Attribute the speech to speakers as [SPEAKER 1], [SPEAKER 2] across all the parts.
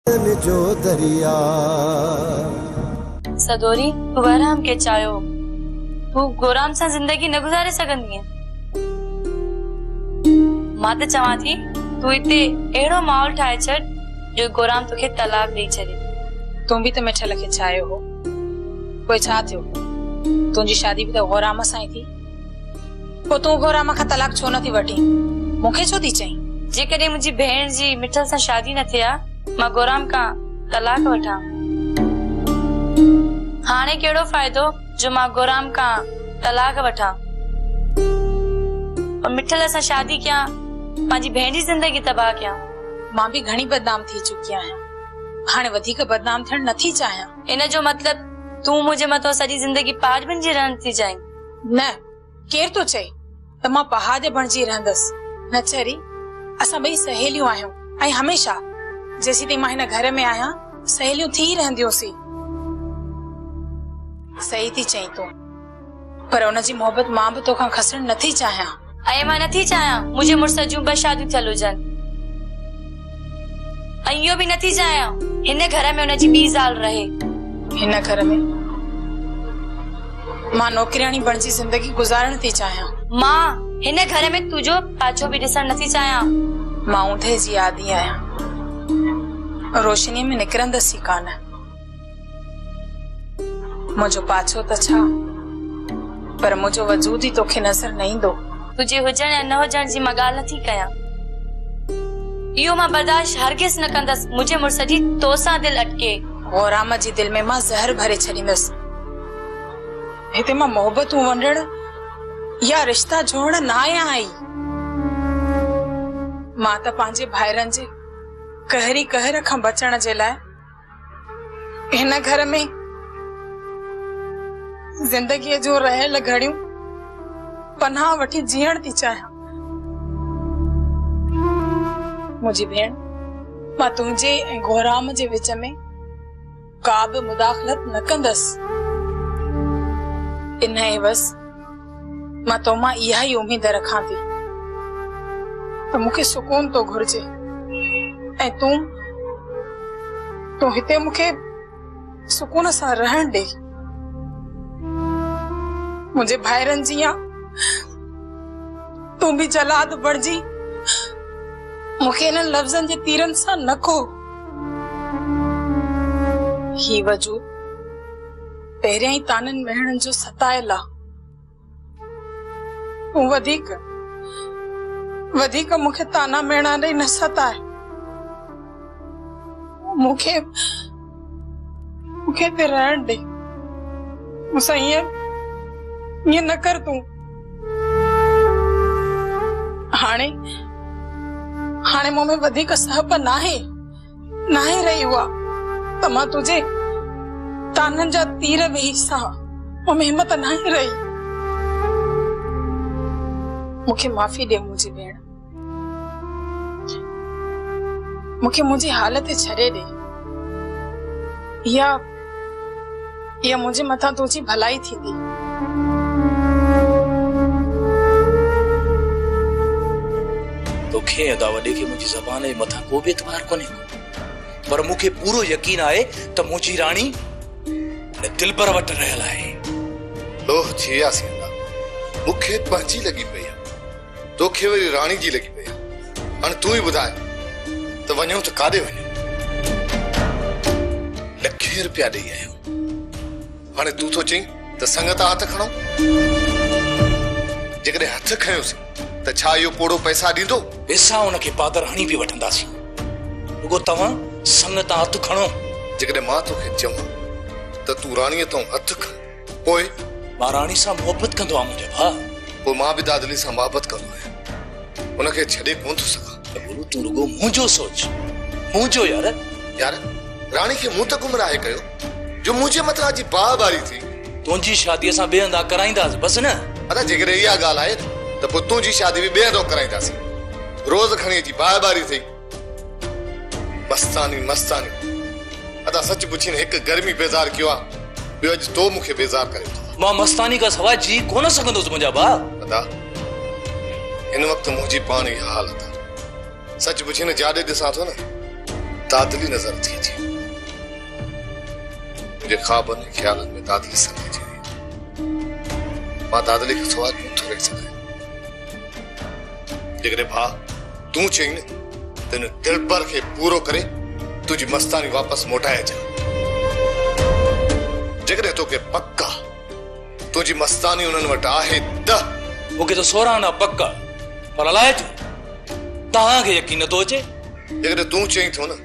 [SPEAKER 1] जो दरिया
[SPEAKER 2] सदोरी तू आराम के चायो तू गोराम सा जिंदगी न गुजारे सघंदी है। मां त चवां थी तू इते एड़ो माहौल ठाहे छॾ जो गोराम तुखे तलाक ॾेई छॾे।
[SPEAKER 3] तू भी तो मिठल खे चायो हो, कोई छा थियो? तुझी शादी भी तो गोराम सां ही थी, पो तू गोराम खां तलाक छो न थी वठी? मूंखे छो थी चई?
[SPEAKER 2] जेकॾहिं मुंहिंजी भेण जी मिठल सां शादी न थिया मां गोराम खां तलाक वठां। हाणे कहिड़ो फ़ाइदो जो मां गोराम खां तलाक वठां और मिठल सां शादी कयां, पंहिंजी भेण जी जिंदगी तबाह कयां।
[SPEAKER 3] मां भी घणी बदनाम थी चुकी आहियां, हाणे वधीक बदनाम थियण नथी चाहियां।
[SPEAKER 2] इन जो मतलब तू मुझे मथो सॼी जिंदगी पहाड़ बणिजी रहण थी चाहीं?
[SPEAKER 3] न, केर तो चई त मां पहाड़ बणिजी रहंदसि? न चरी, असां ॿई सहेलियूं आहियूं ऐं हमेशा जेसी ताईं मां हिन घर में आहियां सहेलियूं थी रहंदियूंसीं। सही थी चई तूं, पर उनजी मोहबत मां भी तोखां खसण नथी चाहियां।
[SPEAKER 2] ऐं मां नथी चाहियां मुंहिंजे मुड़ुस जूं 2 शादियूं थियल हुजनि, ऐं इहो भी नथी चाहियां हिन घर में उनजी ॿी ज़ाल रहे।
[SPEAKER 3] हिन घर में मां नौकरियाणी बणिजी जिंदगी गुजारण थी चाहियां।
[SPEAKER 2] मां हिन घर में तुंहिंजो पाछो भी ॾिसण नथी चाहियां।
[SPEAKER 3] मां ऊंधे जी आदी आहियां, रोशनी में निकिरंदसि कान। मुझो पाछो त छा, पर मुझो वजूद ही तोखे नजर न ईंदो।
[SPEAKER 2] तुझे हुजण या न हुजण जी मां ॻाल्हि नथी कयां, इहो मां बर्दाश्त हरगिज़ न कंदसि मुंहिंजे मुड़ुस जी तोसां दिलि अटके।
[SPEAKER 3] गोराम जी दिल में मां ज़हर भरे छॾींदसि। हिते मां मोहबतूं वंडण या रिश्ता जोड़ण न आहियां आई। मां त पंहिंजे भाइरनि जे कहरी कहर खां बचण जे लाइ हिन घर में जिंदगीअ जो रहियल घड़ियूं पनाह वठी जीअण थी चाहियां। मुंहिंजी भेण, मां तुंहिंजे ऐं गोराम जे विच में का बि मुदाखलत न कंदसि। इन एवज़ मां तो मां इहा ही उम्मीद रखां थी त मूंखे सुकून तो घुर्जे ऐं तूं हिते मूंखे सुकून सां रहण ॾे। मुझे भाइरनि जी या तू भी जलाद बणिजी मूंखे इन लफ़्ज़नि जे तीरनि सां न को। ही वजूद पहिरियां ही ताननि मेहणनि जो सतायल आ। तू वधीक मूंखे ताना मेहणा ॾेई न सताए। मूंखे ते रहण ॾे। मूंसां ईअं न कर तू। हाणे मूं में वधीक सहप नाहे रही हुआ त मां तुझे ताननि जा तीर वेही सां मूं में हिम्मत नाहे रही। मूंखे माफ़ी ॾे मुंहिंजी भेण, मूंखे मुंहिंजी हालत छॾे ॾे। या मुंहिंजे मथां तुंहिंजी भलाई थींदी।
[SPEAKER 4] तोखे अदा वॾे खे मुंहिंजी ज़बान जे मथां को बि एतबार कोन्हे, पर मूंखे पूरो यकीन आहे त मुंहिंजी राणी दिलबर वटि रहियल आहे।
[SPEAKER 5] लोह थी वियासीं, मूंखे पंहिंजी लॻी पई आहे, तोखे वरी राणी जी लॻी पई आहे। हाणे तूं ई ॿुधाए त वञूं त काॾे वञूं? लखे रुपया ॾेई आहियूं, हाणे तूं थो चईं त संग तां हथ खणो? जेकॾहिं हथ खयोसीं त छा इहो पोड़ो पैसा ॾींदो?
[SPEAKER 4] पैसा हुनखे पादर हणी बि वठंदासीं, रुगो तव्हां संग तां हथ खणो।
[SPEAKER 5] जेकॾहिं मां तोखे चवां त तूं राणीअ तां हथ खण, पोइ
[SPEAKER 4] मां राणी सां मोहबत कंदो आहियां मुंहिंजा भाउ।
[SPEAKER 5] पोइ मां बि दादली सां मोहबत कंदो आहियां, उनखे छॾे कोन थो सघां।
[SPEAKER 4] तूं रुगो मुंहिंजो सोच, मुंहिंजो यार
[SPEAKER 5] राणी खे मूं त गुमराह कयो जो मुंहिंजे मथां जी बारबारी थी।
[SPEAKER 4] तुंहिंजी शादी असां ॿिए हंधा कराईंदासीं बसि न।
[SPEAKER 5] अदा जेकॾहिं इहा ॻाल्हि आहे त पोइ तुंहिंजी शादी बि ॿिए हंधो कराईंदासीं। रोज़ खणी अची बारबारी थी, मस्तानी। अदा सच पुछी हिकु गर्मी बेज़ार कयो आहे, ॿियो अॼु तो मूंखे बेज़ार करे थो।
[SPEAKER 4] मां मस्तानी खां सवाइ जी कोन सघंदुसि मुंहिंजा भाउ।
[SPEAKER 5] अदा हिन वक़्तु मुंहिंजी पाण इहा हालत आहे। सच पुछी न जाॾे ॾिसां थो न दादली नजर थी अचे मुझे ख्वाबनि ऐं ख़्यालनि में दादली समुझ अचे मां दादली खे सवाल कोन थो रही सघां जेकॾहिं भाउ तूं चई न त हिन दिलबर खे पूरो करे तुंहिंजी मस्तानी वापसि मोटाए अचां जेकॾहिं तोखे पक्का तुंहिंजी मस्तानी उन्हनि वटि आहे त
[SPEAKER 4] मूंखे त सोराना पक्का पर अलाए छो तव्हांखे यकीन नथो अचे
[SPEAKER 5] जेकॾहिं तूं चई थो न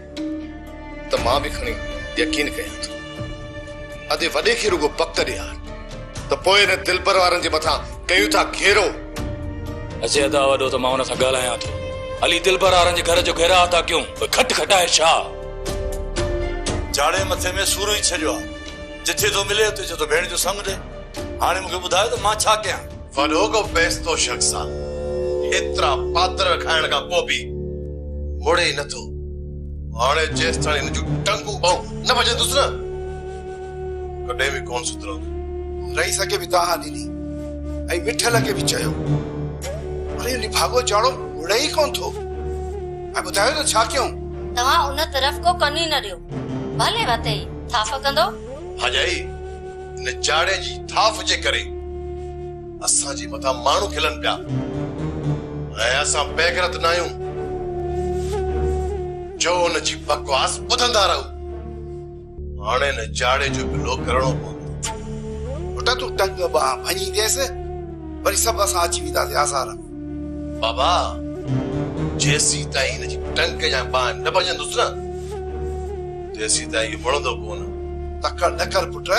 [SPEAKER 5] त मां बि खणी यकीन कयां थो अॼु वॾे खे रुगो पक ॾियार त पोइ हिन दिलबर वारनि जे मथां कयूं था घेरो
[SPEAKER 4] अचे अदा वॾो त मां हुन सां ॻाल्हायां थो हली दिलबर वारनि जे घर जो घेराव था कयूं खट खटाए छा
[SPEAKER 1] जाड़े मथे में सूर ई छॾियो आहे जिथे तो मिले उते चए तो भेण जो संग ॾे हाणे मूंखे ॿुधायो त मां छा कयां
[SPEAKER 6] वॾो को बेस्तो शख़्स आहे एतिरा पात्र खाइण खां पोइ बि मुड़े ई नथो हाणे जेसि ताईं हिन जूं टंगूं ॿऊं न भॼंदुसि न कॾहिं बि कोन सुधरंदो
[SPEAKER 7] रही सके भी तव्हां ॾिनी ऐं मिठल खे बि चयो पर इहो निभागो जाड़ो मुड़े ई कोन थो ऐं ॿुधायो त छा कयूं
[SPEAKER 2] तव्हां उन तरफ़ को कन ई न ॾियो भले वते थाफ़ कंदो
[SPEAKER 6] भाॼाई हिन जाड़े जी थाफ जे करे असांजे मथां माण्हू खिलनि पिया ऐं असां बेगरत न आहियूं जो हुन जी बकवास ॿुधंदा रहूं हाणे न जाड़े जो बिलो करणो पवंदो
[SPEAKER 7] पुट तूं टंग बा भञी देसि वरी सभु असां अची वेंदासीं आसार
[SPEAKER 6] बाबा जेसी ताईं हिन जी टंग या बाह न भॼंदुसि न तेसी ताईं इहो वणंदो कोन
[SPEAKER 7] तकड़ न कर पुट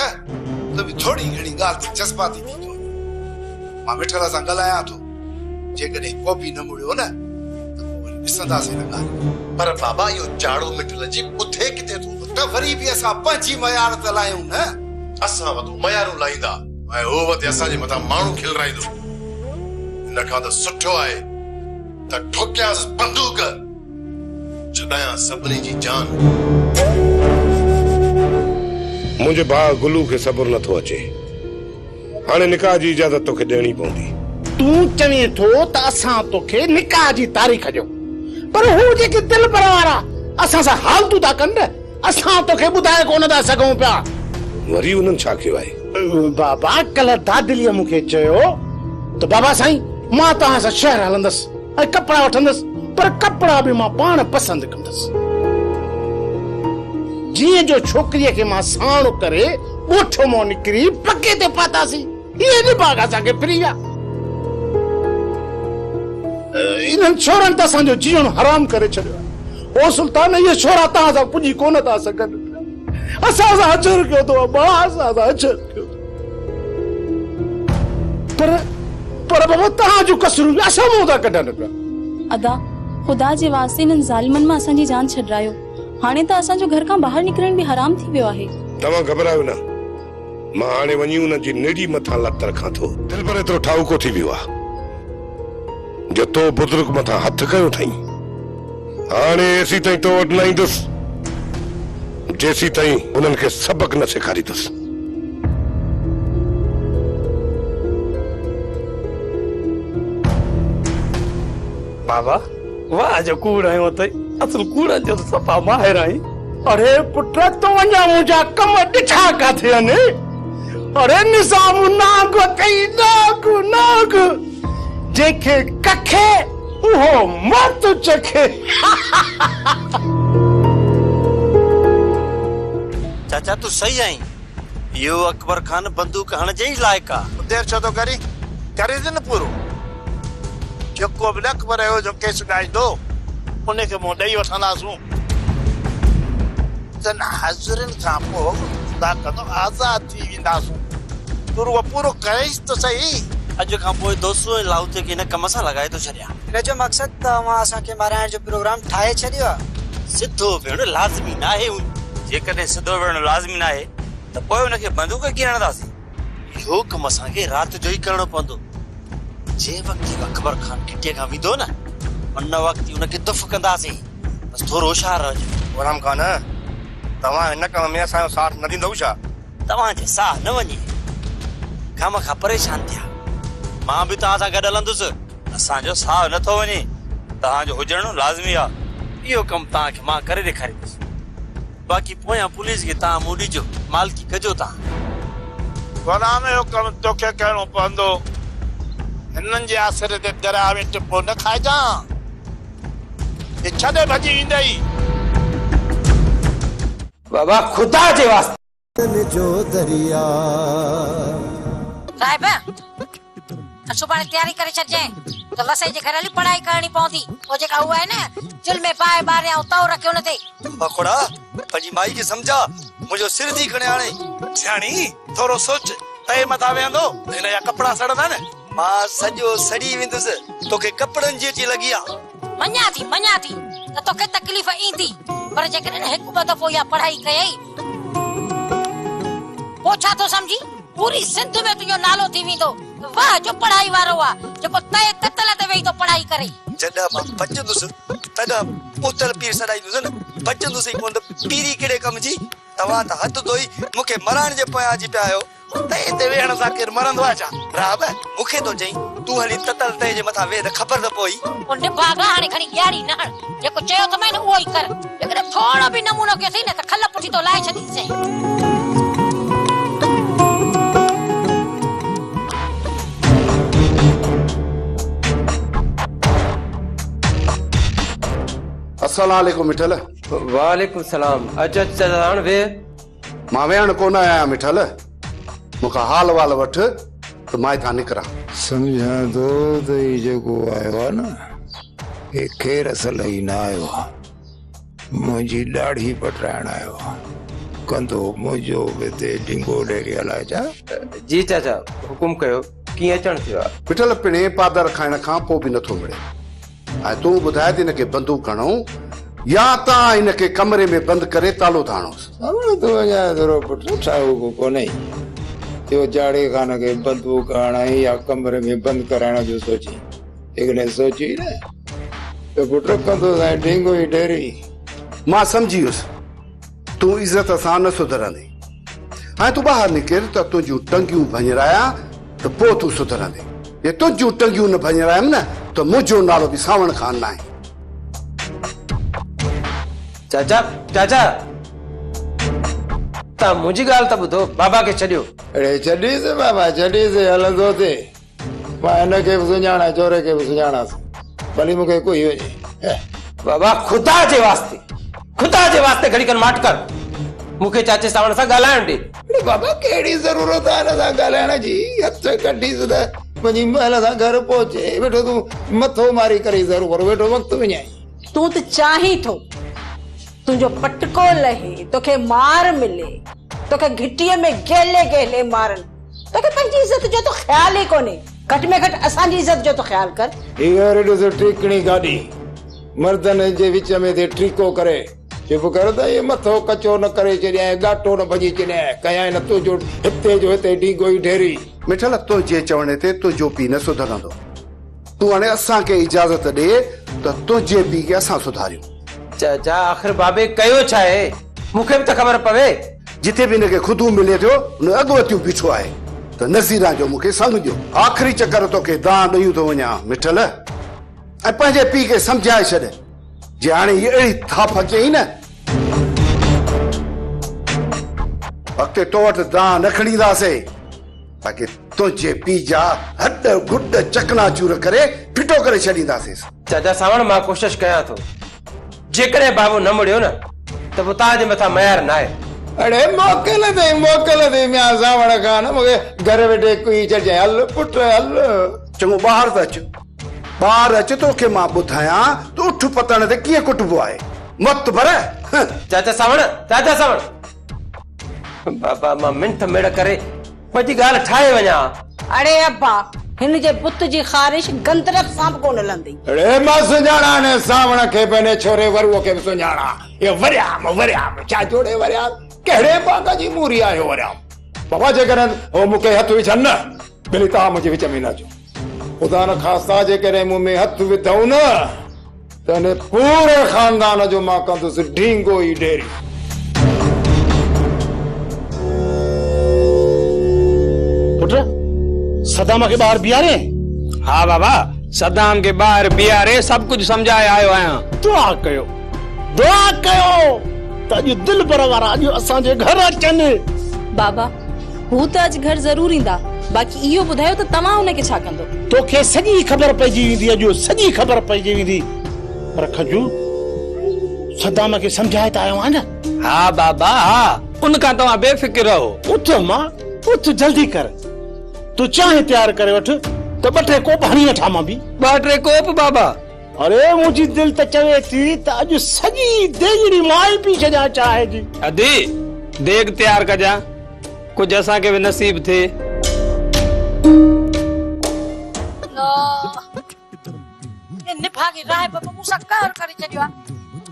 [SPEAKER 7] त बि थोड़ी घणी ॻाल्हि ते जज़्बाती थी थो मां मिठल सां ॻाल्हायां थो जेकॾहिं को बि न मुड़ियो न त पोइ वरी ॾिसंदासीं न ॻाल्हि
[SPEAKER 6] पर बाबा इहो जाड़ो मिठल जी ॿुधे किथे थो
[SPEAKER 7] त वरी बि असां पंहिंजी मयार त लायूं न
[SPEAKER 6] असां वटि मयारूं लाईंदा ऐं हो वटि असांजे मथां माण्हू खिलराईंदो हिन खां त सुठो आहे त ठोकियांसि बंदूक छॾायां सभिनी जी जान
[SPEAKER 8] मुंहिंजे भाउ गुलू खे सब्र नथो अचे हाणे निकाह जी इजाज़त तोखे ॾियणी पवंदी
[SPEAKER 9] तूं चवीं थो त असां तोखे निकाह जी तारीख़ ॾियूं पर हू जेके दिलबर वारा असां सां हालतूं था कनि न असां तोखे ॿुधाए कोन था सघूं पिया
[SPEAKER 8] वरी उन्हनि छा कयो आहे
[SPEAKER 9] बाबा कल्ह दादलीअ मूंखे चयो त बाबा साईं मां तव्हां सां शहर हलंदसि ऐं कपिड़ा वठंदसि पर कपिड़ा बि मां पाण पसंदि कंदसि जीअं जो छोकिरीअ खे मां साण करे ॻोठ मां निकिरी पके ते पातासीं इहे निभाग असांखे फ्री आहे इन्हनि छोरनि त असांजो जीअण हराम करे छॾियो आहे ओ सुल्तान इहे छोरा तव्हां सां पुॼी कोन था सघनि असां सां अचर कयो अथव असां सां अचर कयो पर बाबा तव्हां जूं कसरूं असां मूं था कढनि पिया
[SPEAKER 10] अदा ख़ुदा जे वास्ते इन्हनि ज़ालिमनि मां असांजी जान छॾायो हाणे त असांजो घर खां ॿाहिरि निकिरण बि हराम थी वियो आहे
[SPEAKER 8] तव्हां घबरायो न मां हाणे वञी उन जी नेड़ी मथां लत रखां थो दिल पर एतिरो ठाउको थी वियो आहे जो तो बुज़ुर्ग मथां हथ कयो अथई हाणे एसी ताईं तो वटि न ईंदुसि जेसी ताईं उन्हनि खे सबक न सेखारींदुसि
[SPEAKER 9] बाबा वाह जो कूड़ आयो अथई असल कूड़नि जो त सफ़ा माहिर आहीं अरे पुट तो वञा मुंहिंजा कम ॾिठा काथे आहिनि अरे निज़ाम नाग अथई नाग जंहिंखे कखे उहो मत चखे
[SPEAKER 11] चाचा तू सही आई यो अकबर खान बंदूक हण जे ही लायक आ
[SPEAKER 7] देर छो तो करी करे न पूरो जेको बि अकबर आयो जो केस ॻाईंदो उन खे मूं ॾेई वठंदासूं जन हाज़िरन खां पोइ ख़ुदा कंदो आज़ाद थी वेंदासूं तूं रुगो पूरो करेसि त सही
[SPEAKER 11] अॼु खां पोइ दोस्तो लाउते खे हिन कम सां लॻाए थो छॾियां
[SPEAKER 12] हिन जो मक़सदु तव्हां असांखे माराइण जो प्रोग्राम ठाहे छॾियो आहे
[SPEAKER 11] सिधो भेण लाज़मी न आहे जेकॾहिं सिधो भेण लाज़मी न आहे त पोइ हुनखे बंदूक कीअं हणंदासीं इहो कमु असांखे राति जो ई करणो पवंदो जे वक़्तु अकबर खान किटीअ खां वेंदो न उन वक़्तु हुनखे दुफ़ कंदासीं बसि थोरो होशियारु रहिजो
[SPEAKER 7] गुलाम खान तव्हां हिन कम में असांजो साथ न ॾींदव छा
[SPEAKER 11] तव्हांजे साह न वञे खामखां परेशान थिया मां बि तव्हां सां गॾु हलंदुसि असांजो साह नथो वञे तव्हांजो हुजणु लाज़मी आहे इहो कमु तव्हांखे मां करे ॾेखारींदुसि बाक़ी पोयां पुलिस खे तव्हां मूं ॾिजो मालकी कजो तव्हां
[SPEAKER 9] गुलाम जो कमु तोखे करिणो पवंदो हिननि जे आसिरे ते दरिया में टिपो न खाइजां ये छॾे भॼी ईंदई
[SPEAKER 13] बाबा खुदा जे वास्ते
[SPEAKER 14] जो दरिया
[SPEAKER 15] साहिब सुभाणे तयारी करे छॾजांइ त वसई जे घर हली पढ़ाई करणी पवंदी ओ जेका हुआ है न चुल में पाए बारे ऐं तओ रखियो न ते
[SPEAKER 11] बखोड़ा पंहिंजी माई खे सम्झा मुंहिंजो सिर थी खणे हाणे
[SPEAKER 9] सियाणी थोरो सोच तए मथां वेहंदो हिन जा कपिड़ा सड़ंदा न
[SPEAKER 11] मां सॼो सड़ी वेंदुसि तोखे कपिड़नि जी अची लॻी आहे
[SPEAKER 15] मञा थी त तोखे तकलीफ़ ईंदी पर जेकॾहिं हिकु ॿ दफ़ो इहा पढ़ाई कयई पोइ छा थो सम्झी पूरी सिंध में तुंहिंजो नालो थी वेंदो वाह जो पढ़ाई वारो आहे जेको तए ततल ते वेही थो पढ़ाई करे
[SPEAKER 11] जॾहिं मां बचंदुसि तॾहिं मुतल पीर सॾाईंदुसि न बचंदुसि ई कोन त पीरी कहिड़े कम जी तव्हां त हथ धोई मूंखे मरण जे पोयां अची पिया आहियो तए ते वेहण सां केरु मरंदो आहे छा राब मूंखे थो चई तूं हली ततल तए जे मथां वेह त ख़बर न पई
[SPEAKER 15] पोइ निभागा हाणे खणी ॻाड़ी न हण जेको चयो त मैंने उहो ई कर जेकॾहिं थोरो बि नमूनो कयोसीं न त खल पुठी तो लाए छॾींदीसीं
[SPEAKER 7] अस्सलाम वालेकुम मिठल
[SPEAKER 13] वालेकुम सलाम अच चढ़ाण वे
[SPEAKER 7] मां वेहण कोन आया मिठल मुखा हाल वाल वठ त मां था निकरा
[SPEAKER 14] समझा दो त ई जेको आयो आहे न हे खेर असल ई न आयो आहे मुंहिंजी ॾाढ़ी पटराइण आयो आहे कंदो मुंहिंजो बि ते डिंगो डेरी हलाए छा
[SPEAKER 13] जी चाचा हुकुम कयो कीअं अचण थियो आहे
[SPEAKER 7] मिठल पिणे पादर खाइण खां पोइ बि नथो मिले ऐं तूं ॿुधाए त हिनखे बंदूक खणूं या तव्हां हिनखे कमरे में बंदि करे तालो था हणोसि
[SPEAKER 14] तूं अञा थोरो पुटु ठाहियो कोन्हे इहो जाड़े खान खे बंदूक हणाई या कमरे में बंदि कराइण जो सोची जेकॾहिं सोची न त पुट कंदो साईं ढींगो ई ढेरी
[SPEAKER 7] मां सम्झी वियुसि तूं इज़त सां न सुधरंदे हाणे तूं ॿाहिरि निकिर त तुंहिंजूं टंगियूं भञराया त पोइ तूं सुधरंदे ये तुंहिंजूं टंगियूं न भञरायमि न त मुंहिंजो नालो बि सावण खान न आहे
[SPEAKER 13] चाचा चाचा तव्हां मुंहिंजी ॻाल्हि त ॿुधो बाबा खे छॾियो
[SPEAKER 14] अड़े छॾीसि बाबा छॾीसि हलंदो थे मां हिनखे बि सुञाणा चोरे खे बि सुञाणासि भली मूंखे कोई वञे
[SPEAKER 13] बाबा खुदा जे वास्ते घड़ी कर माट कर मूंखे चाचे सावण सां ॻाल्हाइण ॾे
[SPEAKER 14] बाबा कहिड़ी ज़रूरत आहे हिन सां ॻाल्हाइण जी हथ कढीसि त मुंहिंजी महिल सां घर पहुचे वेठो तूं मथो मारी करे ज़रूरु वेठो वक़्तु विञाई
[SPEAKER 16] तूं त चाहीं थो तुंहिंजो पटको लहे तोखे मार मिले तोखे घिटीअ में गेले मारन तोखे पंहिंजी इज़त जो तो ख्याल ही कोने घट में घट असांजी इज़त जो तो ख्याल कर
[SPEAKER 14] इहो ॾिसो टिकणी गाॾी मर्दनि जे विच में ते ट्रीको करे चुप कर त ये मथो कचो न करे छॾियां गाटो न भॼी छॾियां कयां न तुंहिंजो हिते जो हिते ढींगो ई ढेरी
[SPEAKER 7] मिठल तुंहिंजे चवण ते तुंहिंजो पीउ न सुधरंदो तूं हाणे असांखे इजाज़त ॾे त तुंहिंजे पीउ खे असां सुधारियूं
[SPEAKER 13] चाचा आख़िर बाबे कयो छा आहे मूंखे बि त ख़बर पवे
[SPEAKER 7] जिथे बि हिनखे खुदू मिले थो उन अॻुवतियूं बीठो आहे त नज़ीरा जो मूंखे संग ॾियो आख़िरी चकर तोखे दां ॾेयूं थो वञा मिठल ऐं पंहिंजे पीउ खे सम्झाए छॾ जे हाणे हीअ अहिड़ी थाप कयईं न अॻिते तो वटि दां न खणींदासीं ताकी तुंहिंजे पीउ जा हॾ गुॾ चकनाचूर करे फिटो करे छॾींदासीं
[SPEAKER 13] चाचा सावण मां कोशिशि कयां थो जेकॾहिं बाबू न मुड़ियो न त पोइ तव्हांजे मथां मयार न आहे
[SPEAKER 14] अड़े मोकिल दे म्या सावण खां न मूंखे घर वेठे कोई चढ़जांइ हल पुट हल
[SPEAKER 7] चङो ॿाहिरि त अच ॿाहिरि अच तोखे मां ॿुधायां त उठ पतण ते कीअं कुटबो आहे मत भर
[SPEAKER 13] चाचा सावण बाबा मां मिंट मेड़ करे पंहिंजी ॻाल्हि ठाहे वञा
[SPEAKER 16] अड़े अब्बा हिन जे बुत जी ख़ारिश गंदरक सां कोन लंदी
[SPEAKER 14] अड़े मां सुञाणा ने सावण खे पंहिंजे छोरे वरुओ खे बि सुञाणा ये वरियाम छा जोड़े वरियाम कहिड़े बाग जी मूरी आयो वरियाम बाबा जेकॾहिं हो मूंखे हथ विझनि न भली तव्हां मुंहिंजे विच में न अचो ख़ुदा न ख़ास्ता जेकॾहिं मूं में हथ विधऊं न त पूरे खानदान जो मां कंदुसि ढींगो ई ढेरी
[SPEAKER 9] पुट सदाम खे ॿाहिरि बीहारे हा बाबा सदाम खे ॿाहिरि बीहारे सभु कुझु सम्झाए आयो आहियां दुआ कयो दुआ कयो त अॼु दिल भर वारा अॼु असांजे घर अचनि।
[SPEAKER 10] बाबा हू त अॼु घर ज़रूर ईंदा, बाक़ी इहो ॿुधायो त तव्हां हुनखे छा कंदो?
[SPEAKER 9] तोखे सॼी ख़बर पइजी वेंदी, अॼु सॼी ख़बर पइजी वेंदी। पर खजू सदाम खे सम्झाए त आयो आहियां न।
[SPEAKER 13] हा बाबा हा, उनखां तव्हां बेफ़िक्र रहो।
[SPEAKER 9] उथ मां उथ, जल्दी कर। तू चाहे तैयार करे वठ त 2-3 कोप हणी वठां मां बि।
[SPEAKER 13] 2-3 कोप बाबा?
[SPEAKER 9] अरे मुंहिंजी दिल त चवे थी त अॼु सॼी देगड़ी माई पी छॾियां चाहे जी।
[SPEAKER 13] अदी देग तैयार कजां, कुछ असांखे भी नसीब थे।
[SPEAKER 15] निभागी राय बाबा मूंसां कर करे छॾियो आहे।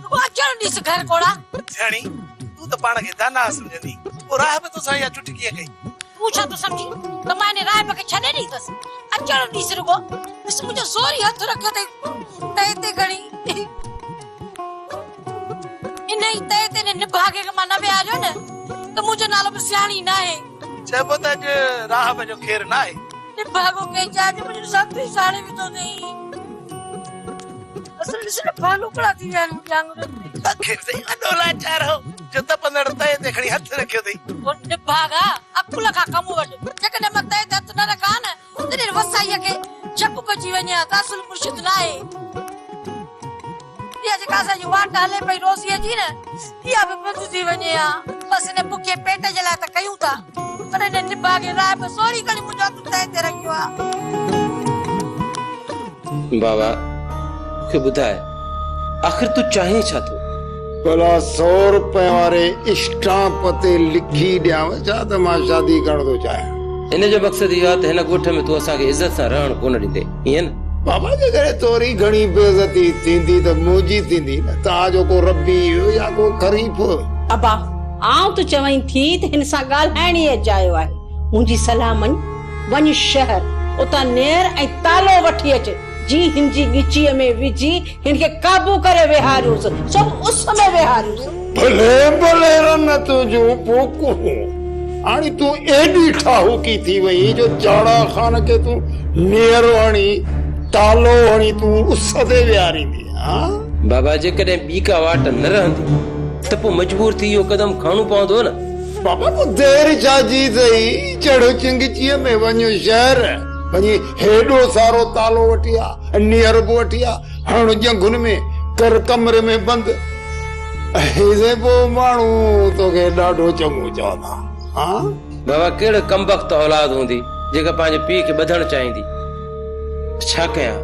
[SPEAKER 15] तूं अचण ॾिस घर कोड़ा।
[SPEAKER 11] थियाणी तू त पाण खे दाना समझंदी, ओ राह में तो साईं चुटकी कई।
[SPEAKER 15] तू छा तो समझी त मां ने राय खे छॾे ॾींदस? अचण ॾिस रुगो, ॾिस मुंहिंजो ज़ोरी हथ रखियो अथई ते घणी। इन ई ते निभागे के मां न वियारियो न त मुंहिंजो नालो बि सियाणी न आहे।
[SPEAKER 11] चइबो त अॼु राह में जो खेर न आहे।
[SPEAKER 15] निभागो के जाज मुंहिंजो साथी साड़े बि तो नहीं। असल में फालू कड़ा थी विया आहिनि
[SPEAKER 11] आखिर से अडोला चार हो जो त पंदड़ तए ते खणी हथ रखियो थई।
[SPEAKER 15] ओ निभागा अकुल खां कम वठ, जेकॾहिं मां तए ते हथ न रखां न तॾहिं वसाईअ खे शक पइजी वञे त असुल मुर्शिद न आहे। इहा जेका असांजी वाट हले पई रोज़ीअ जी न, इहा बि बंदि थी वञे हा। बसि हिन बुखे पेट जे लाइ त कयूं था, पर हिन निभागे राय बि सोड़ी कड़ी मुंहिंजो हथ तए ते रखियो आहे।
[SPEAKER 13] बाबा मूंखे ॿुधाए, आख़िर तूं चाहे छा थो?
[SPEAKER 14] भला 100 रुपए वारे स्टाम्प ते लिखी ॾियांव छा त मां शादी करण थो चाहियां?
[SPEAKER 13] इन जो मक़सद इहो आहे त हिन ॻोठ में तूं असांखे इज़त सां रहण कोन ॾींदे, ईअं न?
[SPEAKER 14] बाबा जेकॾहिं तोरी घणी बेइज़ती थींदी त मुंहिंजी थींदी न। तव्हां जो को रबी या को ख़रीफ।
[SPEAKER 16] अबा आउं त चवई थी त हिन सां ॻाल्हाइण ई चाहियो आहे। मुंहिंजी सलाह मञ, वञ शहर, उतां नेर ऐं तालो वठी अच। जी हिनजी गिचीअ में विझी हिनखे काबू करे विहारियोसि, सभु उस में विहारियोसि।
[SPEAKER 14] भले भले रन तुंहिंजूं पोकूं। हाणे तूं एॾी ठाहूकी थी वई जो जाड़ा खान खे तूं नेर हणी तालो हणी तूं उस ते विहारींदी।
[SPEAKER 13] बाबा जेकॾहिं ॿी का वाट न रहंदी त पोइ मजबूर थी इहो क़दम खणणो पवंदो न।
[SPEAKER 14] बाबा तूं देरि छा जी अथई? चढ़ चिंगचीअ में वञ शहर, वञी हेॾो सारो तालो वठी आ, नीअर बि वठी आ, हण जंगुन में कर कमरे में बंदि। ऐं पोइ माण्हू तोखे ॾाढो चङो चवंदा।
[SPEAKER 13] बाबा कहिड़े कमबख्त औलाद हूंदी जेका पंहिंजे पीउ खे ॿधणु चाहींदी? छा कयां?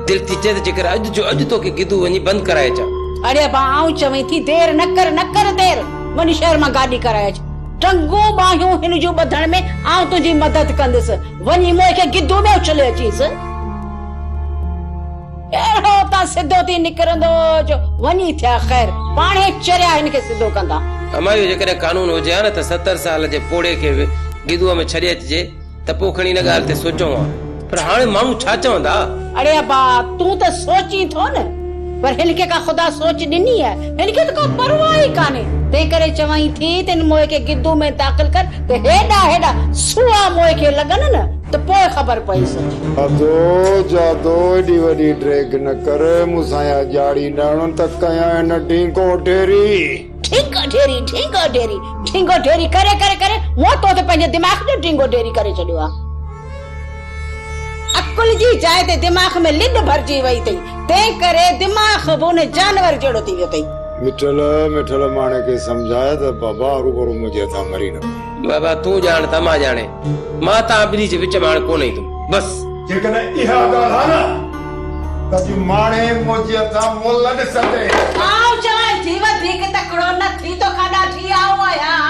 [SPEAKER 13] दिल थी चए त जेकर अॼु जो अॼु तोखे गिदू वञी बंदि कराए अचां।
[SPEAKER 16] अरे बा आउं चवई थी देर न कर देर, वञी शहर मां गाॾी कराए अच। टंगू बाहियूं हिन जूं ॿधण में आउं तुंहिंजी मदद कंदसि। वञी मोए खे गिदू में उछले अचीसि। अहिड़ो तां सिधो थी निकिरंदो जो वञी थिया ख़ैर, पाणे चरिया हिनखे सिधो कंदा।
[SPEAKER 13] अमायो जेकॾहिं कानून हुजे हा न त 70 साल जे पोड़े खे गिदूअ में छॾे अचिजे त पोइ खणी हिन ॻाल्हि ते सोचूं हा। पर हाणे माण्हू छा चवंदा?
[SPEAKER 16] अरे बा तूं त सोची थो न, पर हिनखे का खुदा सोच ॾिनी आहे? हिनखे त को परवाह ई कान्हे। तंहिं करे चवई थी त मोए खे गिदू में दाख़िल कर त हेॾा सुआ मोए खे लॻनि न त पोइ ख़बर पईसि।
[SPEAKER 14] अदो जादो एॾी वॾी ड्रैग न कर, मूंसां या जाड़ी ॾाणो त कयां न ढींगो ढेरी। ढींगो ढेरी करे मूं तो त पंहिंजे दिमाग़ जो ढींगो ढेरी करे छॾियो आहे। अकुल जी जाइ ते दिमाग़ में लिड भरजी वई अथई, तंहिं करे दिमाग़ बि उन जानवर जहिड़ो थी वियो अथई। मिठल माणे खे सम्झाए त बाबा रूबरू मुंहिंजे हथां मरी न।
[SPEAKER 13] बाबा तूं ॼाण त मां ॼाणे, मां तव्हां ॿिन्ही जे विच में हाणे कोन ईंदुमि बस।
[SPEAKER 14] जेकॾहिं इहा ॻाल्हि आहे न त माणे मुंहिंजे हथां मुल न ॾिसंदे।
[SPEAKER 16] आउं चवां थी वधीक तकड़ो न थी तो खाना थी आऊं आहियां,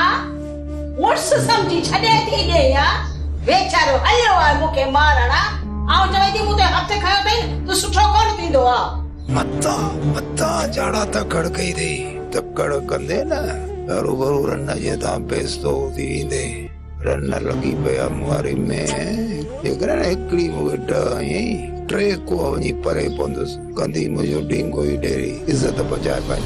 [SPEAKER 16] मुड़स सम्झी छॾे थी ॾे या वेचारो हलियो आहे मूंखे मारण। आउं चवां थी मूं ते हथ खयो अथई त सुठो कोन थींदो आहे।
[SPEAKER 14] मता जाड़ा तकड़ कई अथई, तकड़ कंदे न रूबरू रन जे तां बेस्तो थी वेंदे। रन लॻी पिया मुआरी में, जेकॾहिं हिकिड़ी मूंखे ॾह 3 को वञी परे पवंदुसि, कंदी मुंहिंजो ढींगो ई ढेरी इज़त बचाए पाए।